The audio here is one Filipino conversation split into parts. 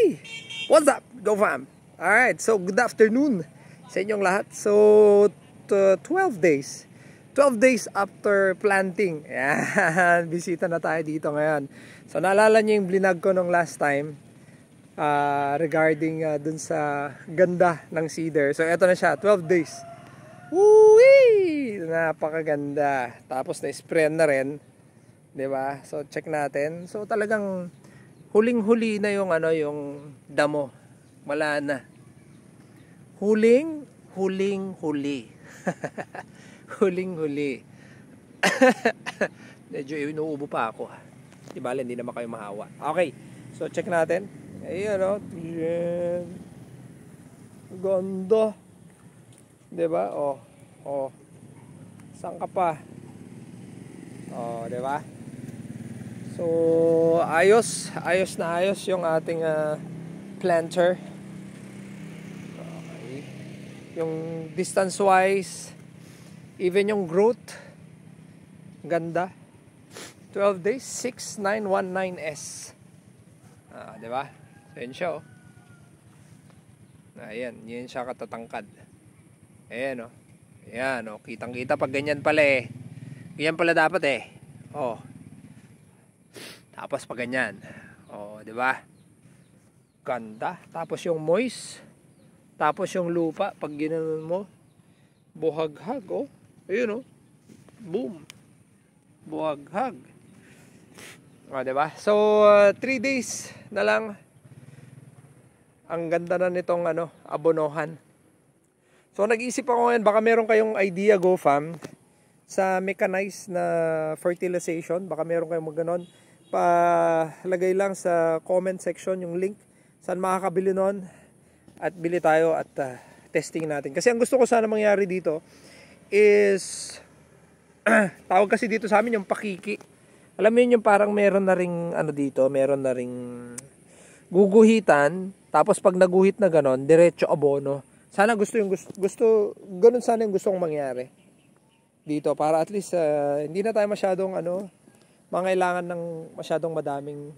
Hey! What's up, Go Fam? Alright, so good afternoon sa inyong lahat. So, 12 days. 12 days after planting. Ayan, bisita na tayo dito ngayon. So, naalala niyo yung blinag ko nung last time regarding dun sa ganda ng cedar. So, eto na siya, 12 days. Woo-wee! Napakaganda. Tapos, na-spray na rin. 'Di ba? So, check natin. So, talagang huling-huli na yung yung damo. Wala na. Huling-huli. Huling-huli. Medyo inuubo pa ako. Di bale, hindi naman kayo mahawa. Okay. So, check natin. Ayan, o. Ganda. Di ba? Oh. Saan ka pa? Oh, di ba? So, ayos na ayos yung ating planter. Okay. Yung distance wise, even yung growth, ganda. 12 days, 6919S. Di ba? So, yun siya, oh. Ayan, yun siya katatangkad. Ayan, oh. Ayan, oh. Kitang-kita pag ganyan pala eh. Ganyan pala dapat eh. Oh. Tapos pag ganyan. Oh, 'di ba? Ganda. Tapos yung moist. Tapos yung lupa pag ginanon mo, buhaghag, oh. Ayun, oh. Boom. Buhaghag. Oh, 'di ba? So, 3 days na lang. Ang ganda na nitong abonohan. So, nag-iisip ako ngayon, baka meron kayong idea, Go Fam, sa mechanized na fertilization. Baka meron kayong maganon. Palagay lang sa comment section yung link saan makakabili nun at bili tayo at testing natin. Kasi ang gusto ko sana mangyari dito is tawag kasi dito sa amin yung pakiki. Alam mo yun, yung parang meron na ring dito, meron na ring guguhitan, tapos pag naguhit na ganon, diretso abono. Sana gusto ganun sana yung gusto kong mangyari dito para at least hindi na tayo masyadong mangailangan ng masyadong madaming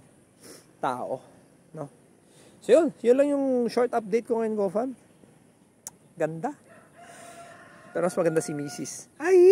tao, no? So yun lang yung short update ko ngayon, Go Fam. Ganda. Pero mas maganda si Mrs. Ay!